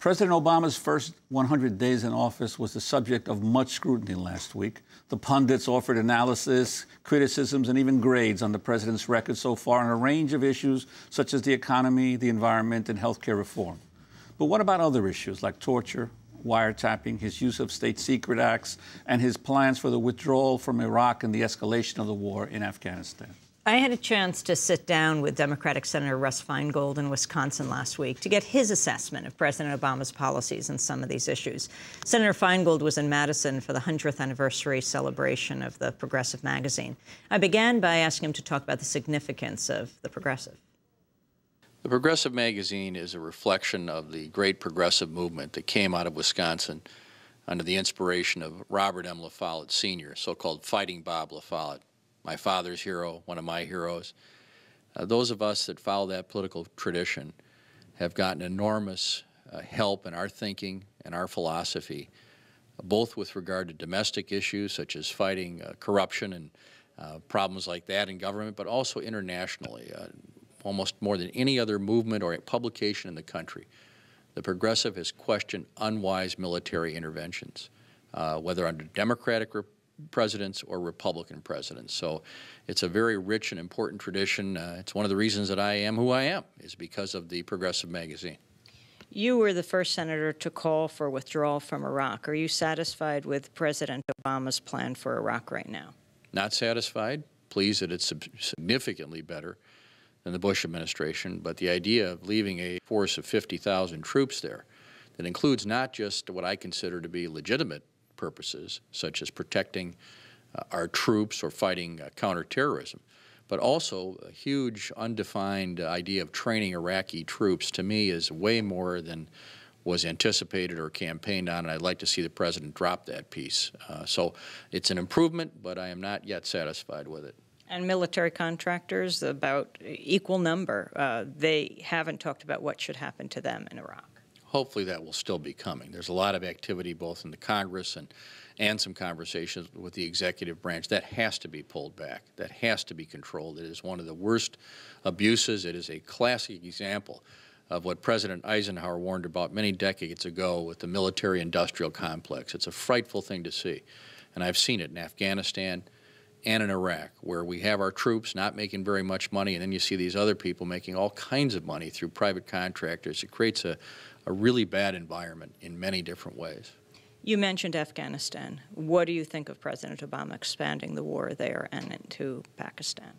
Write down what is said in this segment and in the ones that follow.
President Obama's first 100 days in office was the subject of much scrutiny last week. The pundits offered analysis, criticisms, and even grades on the president's record so far on a range of issues such as the economy, the environment, and health care reform. But what about other issues like torture, wiretapping, his use of state secret acts, and his plans for the withdrawal from Iraq and the escalation of the war in Afghanistan? I had a chance to sit down with Democratic Senator Russ Feingold in Wisconsin last week to get his assessment of President Obama's policies on some of these issues. Senator Feingold was in Madison for the 100th anniversary celebration of the Progressive magazine. I began by asking him to talk about the significance of the Progressive. The Progressive magazine is a reflection of the great progressive movement that came out of Wisconsin under the inspiration of Robert M. La Follette Sr., so-called Fighting Bob La Follette, my father's hero, one of my heroes. Those of us that follow that political tradition have gotten enormous help in our thinking and our philosophy, both with regard to domestic issues such as fighting corruption and problems like that in government, but also internationally. Almost more than any other movement or publication in the country, the Progressive has questioned unwise military interventions, whether under Democratic presidents or Republican presidents. So it's a very rich and important tradition. It's one of the reasons that I am who I am, is because of the Progressive magazine. You were the first senator to call for withdrawal from Iraq. Are you satisfied with President Obama's plan for Iraq right now? Not satisfied. Pleased that it's significantly better than the Bush administration, but the idea of leaving a force of 50,000 troops there that includes not just what I consider to be legitimate purposes, such as protecting our troops or fighting counterterrorism, but also a huge undefined idea of training Iraqi troops, to me, is way more than was anticipated or campaigned on, and I'd like to see the president drop that piece. So it's an improvement, but I am not yet satisfied with it. And military contractors, about equal number, they haven't talked about what should happen to them in Iraq. Hopefully that will still be coming. There's a lot of activity both in the Congress and some conversations with the executive branch. That has to be pulled back. That has to be controlled. It is one of the worst abuses. It is a classic example of what President Eisenhower warned about many decades ago with the military-industrial complex. It's a frightful thing to see. And I've seen it in Afghanistan and in Iraq, where we have our troops not making very much money, and then you see these other people making all kinds of money through private contractors. It creates a really bad environment in many different ways. You mentioned Afghanistan. What do you think of President Obama expanding the war there and into Pakistan?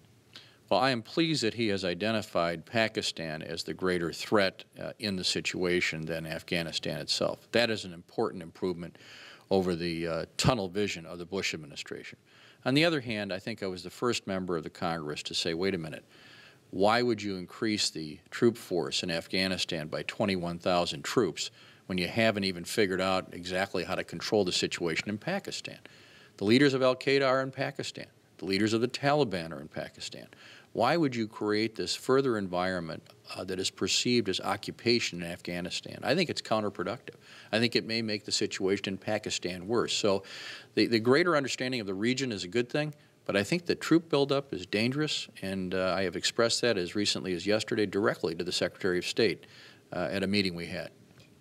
Well, I am pleased that he has identified Pakistan as the greater threat in the situation than Afghanistan itself. That is an important improvement over the tunnel vision of the Bush administration. On the other hand, I think I was the first member of the Congress to say, wait a minute, why would you increase the troop force in Afghanistan by 21,000 troops when you haven't even figured out exactly how to control the situation in Pakistan? The leaders of al-Qaeda are in Pakistan. The leaders of the Taliban are in Pakistan. Why would you create this further environment that is perceived as occupation in Afghanistan? I think it's counterproductive. I think it may make the situation in Pakistan worse. So the greater understanding of the region is a good thing, but I think the troop buildup is dangerous, and I have expressed that as recently as yesterday directly to the Secretary of State at a meeting we had.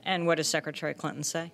And what does Secretary Clinton say?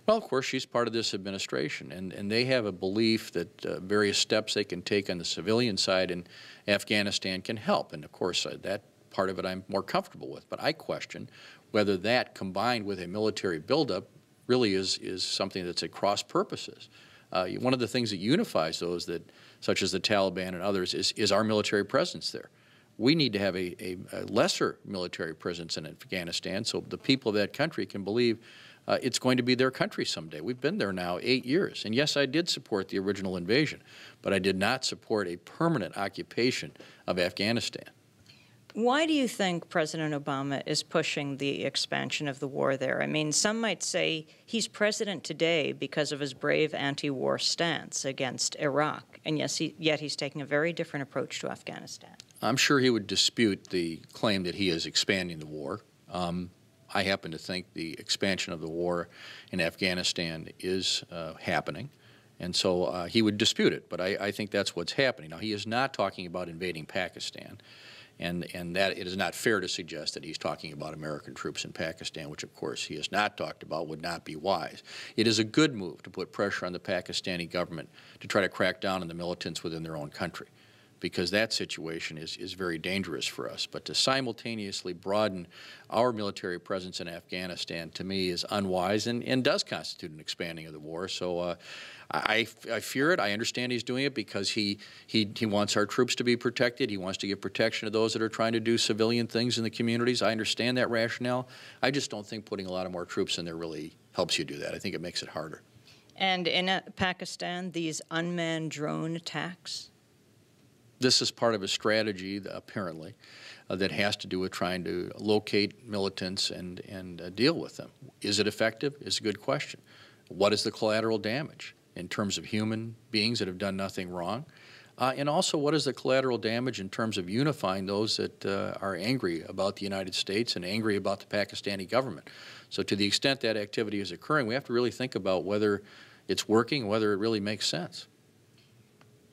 Well, of course, she's part of this administration, and they have a belief that various steps they can take on the civilian side in Afghanistan can help. And, of course, that part of it I'm more comfortable with. But I question whether that, combined with a military buildup, really is something that's at cross purposes. One of the things that unifies those, such as the Taliban and others, is our military presence there. We need to have a lesser military presence in Afghanistan so the people of that country can believe it's going to be their country someday. We've been there now 8 years. And yes, I did support the original invasion, but I did not support a permanent occupation of Afghanistan. Why do you think President Obama is pushing the expansion of the war there? I mean, some might say he's president today because of his brave anti-war stance against Iraq, and yet he's taking a very different approach to Afghanistan. I'm sure he would dispute the claim that he is expanding the war. I happen to think the expansion of the war in Afghanistan is happening, and so he would dispute it, but I think that's what's happening. Now, he is not talking about invading Pakistan. and that it is not fair to suggest that he's talking about American troops in Pakistan, which of course he has not talked about, would not be wise. It is a good move to put pressure on the Pakistani government to try to crack down on the militants within their own country, because that situation is very dangerous for us. But to simultaneously broaden our military presence in Afghanistan, to me, is unwise and does constitute an expanding of the war. So I fear it. I understand he's doing it because he wants our troops to be protected. He wants to give protection to those that are trying to do civilian things in the communities. I understand that rationale. I just don't think putting a lot of more troops in there really helps you do that. I think it makes it harder. And in Pakistan, these unmanned drone attacks? This is part of a strategy, apparently, that has to do with trying to locate militants and deal with them. Is it effective? Is a good question. What is the collateral damage in terms of human beings that have done nothing wrong? And also, what is the collateral damage in terms of unifying those that are angry about the United States and angry about the Pakistani government? So to the extent that activity is occurring, we have to really think about whether it's working, whether it really makes sense.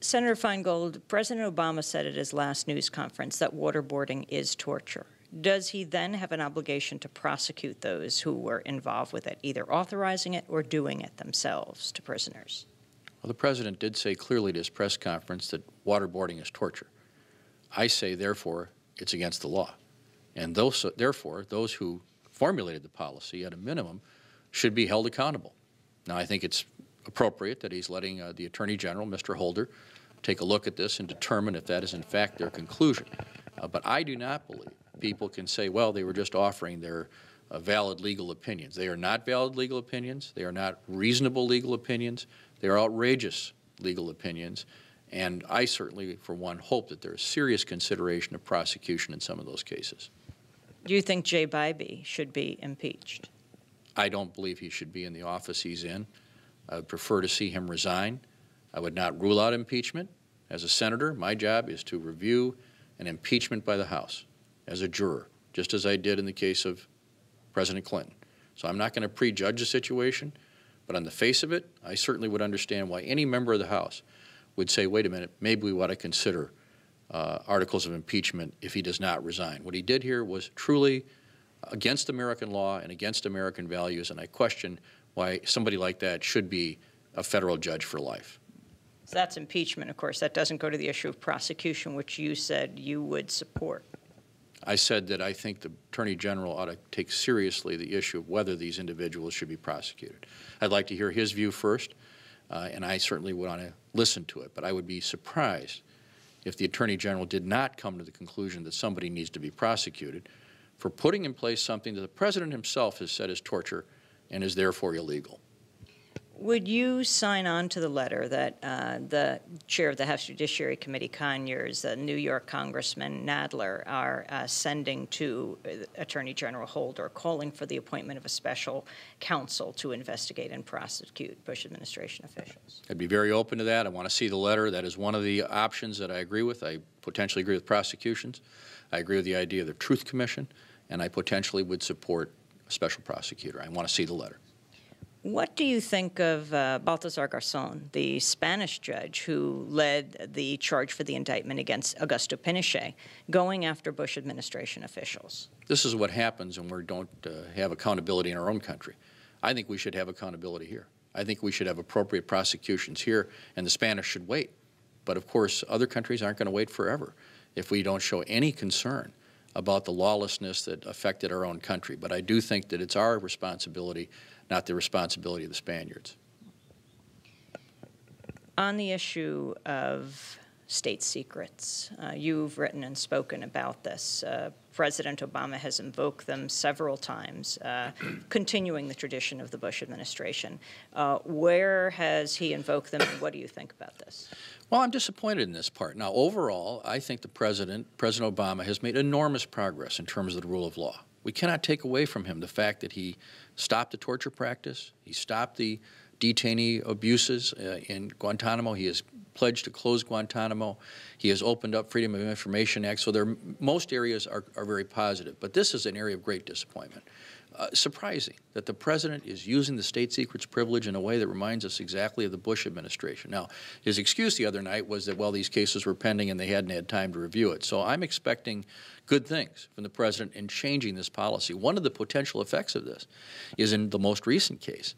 Senator Feingold, President Obama said at his last news conference that waterboarding is torture. Does he then have an obligation to prosecute those who were involved with it, either authorizing it or doing it themselves to prisoners? Well, the President did say clearly at his press conference that waterboarding is torture. I say, therefore, it's against the law. And therefore, those who formulated the policy, at a minimum, should be held accountable. Now, I think it's appropriate that he's letting the Attorney General, Mr. Holder, take a look at this and determine if that is in fact their conclusion. But I do not believe people can say, well, they were just offering their valid legal opinions. They are not valid legal opinions. They are not reasonable legal opinions. They are outrageous legal opinions. And I certainly, for one, hope that there is serious consideration of prosecution in some of those cases. Do you think Jay Bybee should be impeached? I don't believe he should be in the office he's in. I would prefer to see him resign. I would not rule out impeachment. As a senator, my job is to review an impeachment by the House as a juror, just as I did in the case of President Clinton. So I'm not going to prejudge the situation, but on the face of it, I certainly would understand why any member of the House would say, wait a minute, maybe we ought to consider articles of impeachment if he does not resign. What he did here was truly against American law and against American values, and I question why somebody like that should be a federal judge for life. So that's impeachment, of course. That doesn't go to the issue of prosecution, which you said you would support. I said that I think the Attorney General ought to take seriously the issue of whether these individuals should be prosecuted. I'd like to hear his view first, and I certainly would want to listen to it, but I would be surprised if the Attorney General did not come to the conclusion that somebody needs to be prosecuted for putting in place something that the President himself has said is torture and is therefore illegal. Would you sign on to the letter that the chair of the House Judiciary Committee, Conyers, New York Congressman Nadler, are sending to Attorney General Holder, calling for the appointment of a special counsel to investigate and prosecute Bush administration officials? I'd be very open to that. I want to see the letter. That is one of the options that I agree with. I potentially agree with prosecutions. I agree with the idea of the Truth Commission, and I potentially would support a special prosecutor. I want to see the letter. What do you think of Baltasar Garzón, the Spanish judge who led the charge for the indictment against Augusto Pinochet, going after Bush administration officials? This is what happens when we don't have accountability in our own country. I think we should have accountability here. I think we should have appropriate prosecutions here, and the Spanish should wait. But of course, other countries aren't going to wait forever if we don't show any concern about the lawlessness that affected our own country. But I do think that it's our responsibility, not the responsibility of the Spaniards. On the issue of state secrets, you've written and spoken about this. President Obama has invoked them several times, continuing the tradition of the Bush administration. Where has he invoked them, and what do you think about this? Well, I'm disappointed in this part. Now, overall, I think the President Obama, has made enormous progress in terms of the rule of law. We cannot take away from him the fact that he stopped the torture practice, he stopped the detainee abuses in Guantanamo, he has pledged to close Guantanamo, he has opened up Freedom of Information Act, so most areas are very positive. But this is an area of great disappointment. surprising that the president is using the state secrets privilege in a way that reminds us exactly of the Bush administration. Now, his excuse the other night was that, well, these cases were pending and they hadn't had time to review it. So I'm expecting good things from the president in changing this policy. One of the potential effects of this is in the most recent case.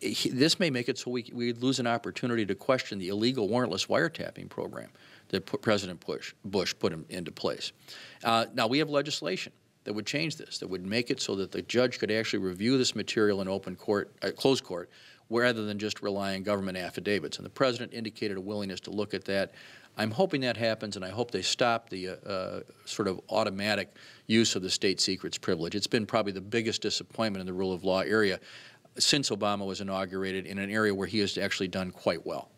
This may make it so we lose an opportunity to question the illegal warrantless wiretapping program that President Bush put into place. Now, we have legislation that would change this, that would make it so that the judge could actually review this material in open court, closed court, rather than just rely on government affidavits. And the president indicated a willingness to look at that. I'm hoping that happens, and I hope they stop the sort of automatic use of the state secrets privilege. It's been probably the biggest disappointment in the rule of law area since Obama was inaugurated, in an area where he has actually done quite well.